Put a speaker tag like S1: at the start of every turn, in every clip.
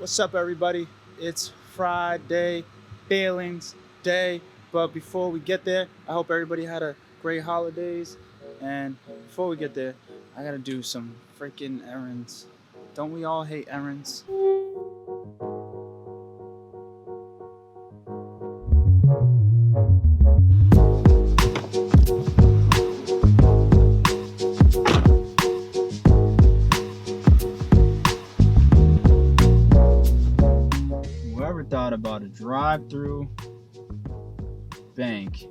S1: What's up, everybody? It's Friday, Feelings Day. But before we get there, I hope everybody had a great holidays. And before we get there, I gotta do some freaking errands. Don't we all hate errands? Whoever thought about a drive-through bank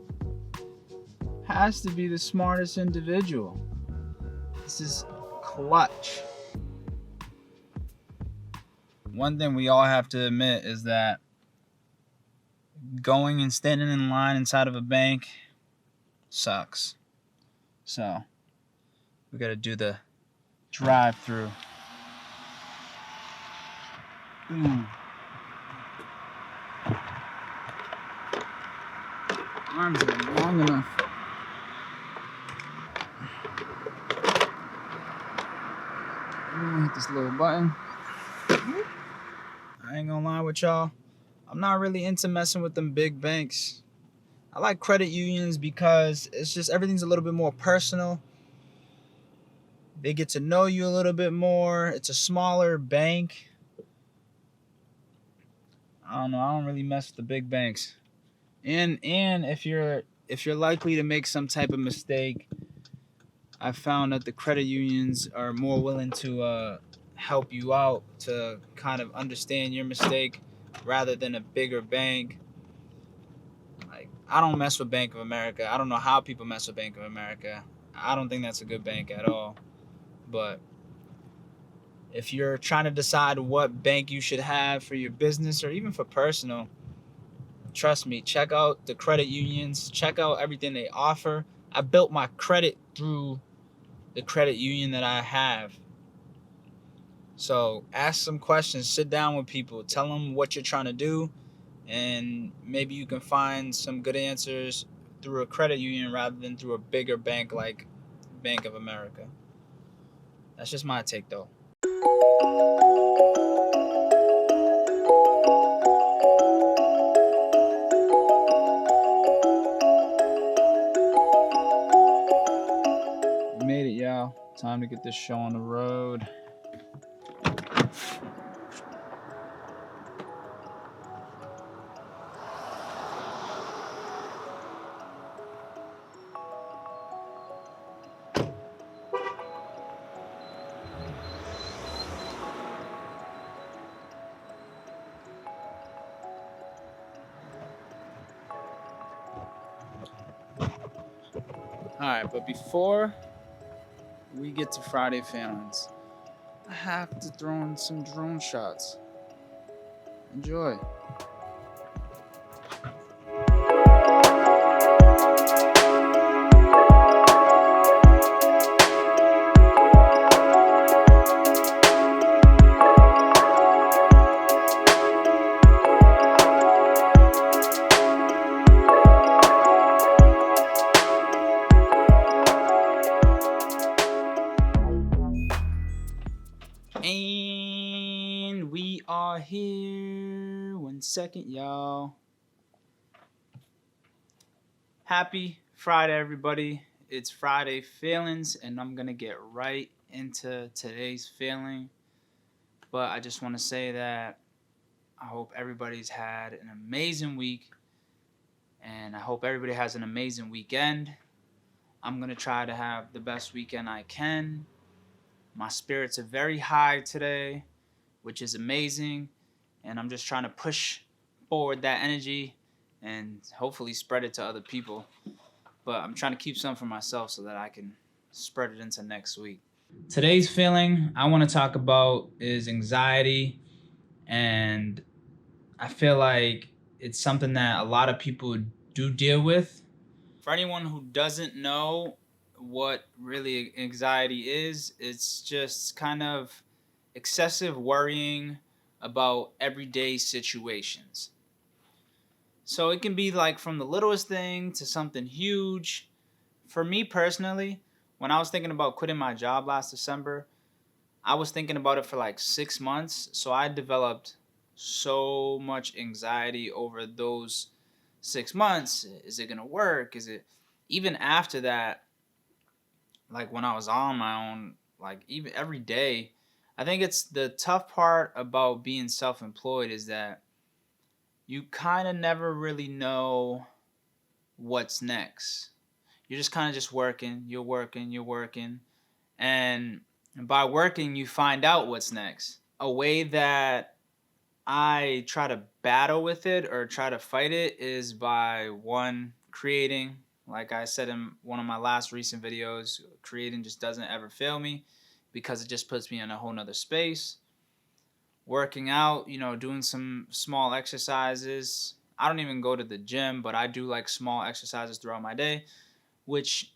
S1: has to be the smartest individual. This is clutch. One thing we all have to admit is that going and standing in line inside of a bank sucks. So we gotta do the drive-through. Arms are long enough. Hit this little button. I ain't gonna lie with y'all. I'm not really into messing with them big banks. I like credit unions because it's just everything's a little bit more personal. They get to know you a little bit more. It's a smaller bank. I don't know. I don't really mess with the big banks. And if you're likely to make some type of mistake, I found that the credit unions are more willing to help you out to kind of understand your mistake rather than a bigger bank. Like, I don't mess with Bank of America. I don't know how people mess with Bank of America. I don't think that's a good bank at all. But if you're trying to decide what bank you should have for your business or even for personal, trust me, check out the credit unions. Check out everything they offer. I built my credit through the credit union that I have. So ask some questions, sit down with people, tell them what you're trying to do, and maybe you can find some good answers through a credit union rather than through a bigger bank like Bank of America. That's just my take, though. We made it, y'all. Time to get this show on the road. Alright, but before we get to Friday Feelings, I have to throw in some drone shots. Enjoy. And we are here. 1 second, y'all. Happy Friday, everybody. It's Friday Feelings, and I'm going to get right into today's feeling. But I just want to say that I hope everybody's had an amazing week, and I hope everybody has an amazing weekend. I'm going to try to have the best weekend I can. My spirits are very high today, which is amazing, and I'm just trying to push forward that energy and hopefully spread it to other people. But I'm trying to keep some for myself so that I can spread it into next week. Today's feeling I want to talk about is anxiety, and I feel like it's something that a lot of people do deal with. For anyone who doesn't know what really anxiety is, it's just kind of excessive worrying about everyday situations. So it can be like from the littlest thing to something huge. For me personally, when I was thinking about quitting my job last December, I was thinking about it for like 6 months. So I developed so much anxiety over those 6 months. Is it gonna work? Is it even after that? Like when I was on my own, like even every day, I think it's the tough part about being self-employed is that you kind of never really know what's next. You're just kind of just working, you're working, and by working, you find out what's next. A way that I try to battle with it or try to fight it is by one, creating. Like I said in one of my last recent videos, creating just doesn't ever fail me because it just puts me in a whole nother space. Working out, doing some small exercises. I don't even go to the gym, but I do like small exercises throughout my day, which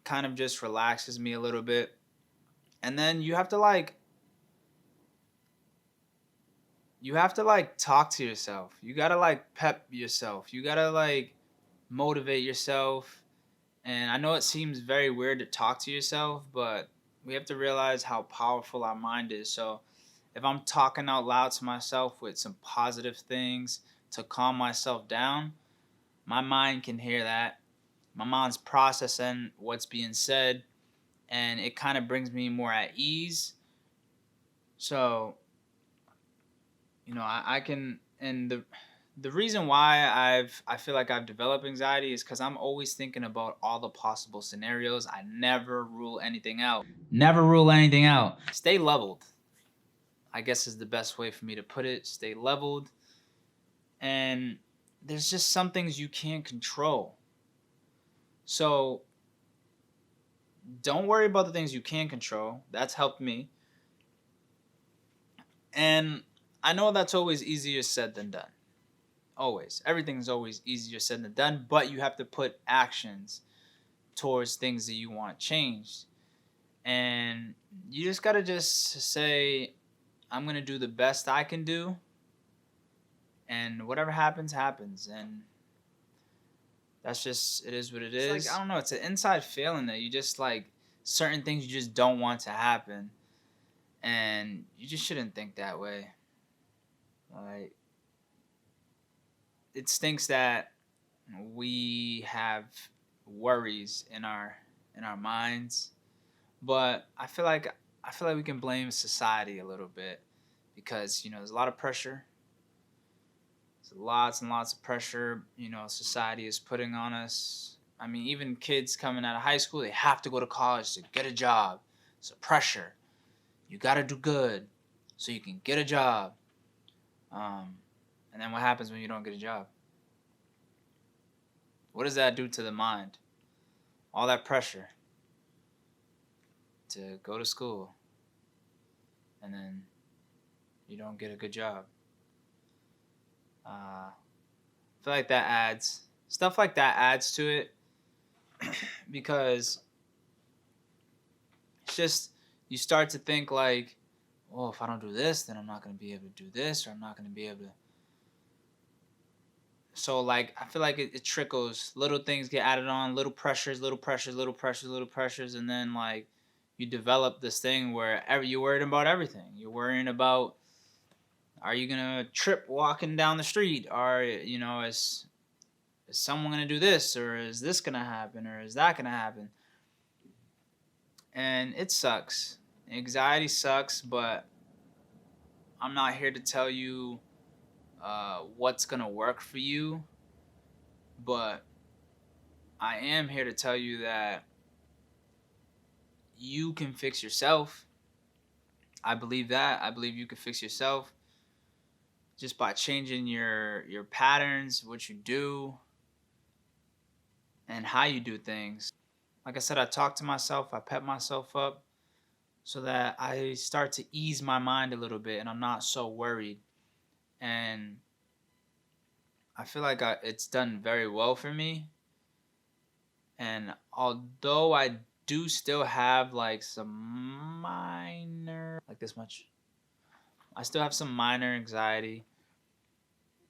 S1: kind of just relaxes me a little bit. And then you have to talk to yourself. You got to pep yourself. You got to motivate yourself. And I know it seems very weird to talk to yourself, but we have to realize how powerful our mind is. So if I'm talking out loud to myself with some positive things to calm myself down, my mind can hear that. My mind's processing what's being said, and it kind of brings me more at ease. So, I can, and the reason why I feel like I've developed anxiety is because I'm always thinking about all the possible scenarios. I never rule anything out. Never rule anything out. Stay leveled, I guess, is the best way for me to put it. Stay leveled. And there's just some things you can't control. So don't worry about the things you can control. That's helped me. And I know that's always easier said than done. Always. Everything is always easier said than done, but you have to put actions towards things that you want changed. And you just got to just say, I'm going to do the best I can do. And whatever happens, happens. And that's just, it is what it is. I don't know. It's an inside feeling that you just certain things you just don't want to happen. And you just shouldn't think that way. Like, it stinks that we have worries in our minds, but I feel like we can blame society a little bit because there's a lot of pressure. There's lots and lots of pressure society is putting on us. I mean, even kids coming out of high school, they have to go to college to get a job. It's a pressure. You got to do good so you can get a job. And then what happens when you don't get a job? What does that do to the mind? All that pressure to go to school, and then you don't get a good job. I feel like stuff like that adds to it because it's just, you start to think like, oh, if I don't do this, then I'm not going to be able to do this, or I'm not going to be able to. So I feel like it trickles. Little things get added on, little pressures, little pressures, little pressures, little pressures, and then you develop this thing where you're worried about everything. You're worrying about, are you gonna trip walking down the street? Or is someone gonna do this, or is this gonna happen, or is that gonna happen? And it sucks. Anxiety sucks, but I'm not here to tell you what's gonna work for you. But I am here to tell you that you can fix yourself. I believe that. I believe you can fix yourself just by changing your patterns, what you do, and how you do things. Like I said, I talk to myself, I pep myself up so that I start to ease my mind a little bit and I'm not so worried. And I feel like it's done very well for me. And although I do still have some minor, like this much, I still have some minor anxiety,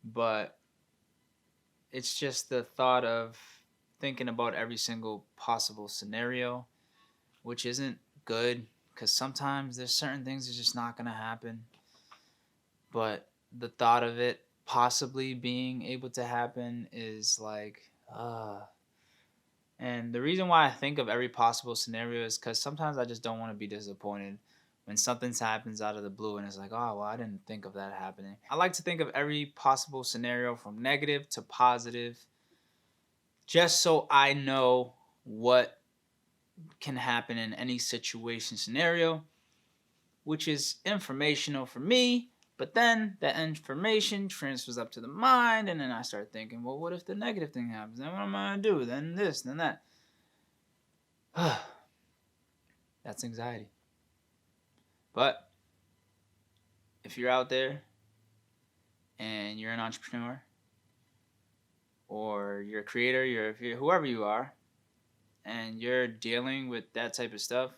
S1: but it's just the thought of thinking about every single possible scenario, which isn't good because sometimes there's certain things that's just not going to happen. But the thought of it possibly being able to happen is like, and the reason why I think of every possible scenario is because sometimes I just don't want to be disappointed when something happens out of the blue and it's like, oh, well, I didn't think of that happening. I like to think of every possible scenario from negative to positive, just so I know what can happen in any situation scenario, which is informational for me. But then that information transfers up to the mind, and then I start thinking, well, what if the negative thing happens? Then what am I gonna do? Then this, then that. That's anxiety. But if you're out there and you're an entrepreneur or you're a creator, you're whoever you are, and you're dealing with that type of stuff,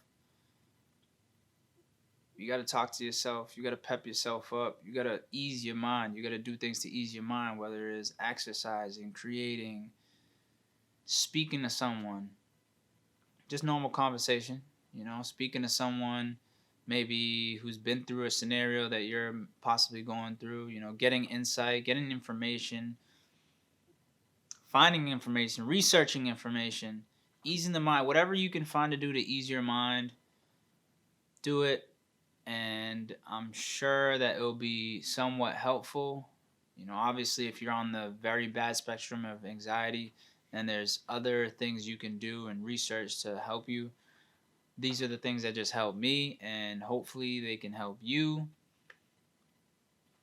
S1: you got to talk to yourself. You got to pep yourself up. You got to ease your mind. You got to do things to ease your mind, whether it is exercising, creating, speaking to someone, just normal conversation, speaking to someone maybe who's been through a scenario that you're possibly going through, getting insight, getting information, finding information, researching information, easing the mind, whatever you can find to do to ease your mind, do it. And I'm sure that it'll be somewhat helpful. Obviously, if you're on the very bad spectrum of anxiety, then there's other things you can do and research to help you. These are the things that just help me, and hopefully they can help you.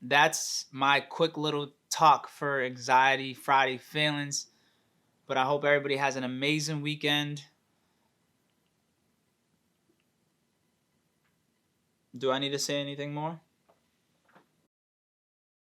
S1: That's my quick little talk for Anxiety Friday Feelings. But I hope everybody has an amazing weekend. Do I need to say anything more?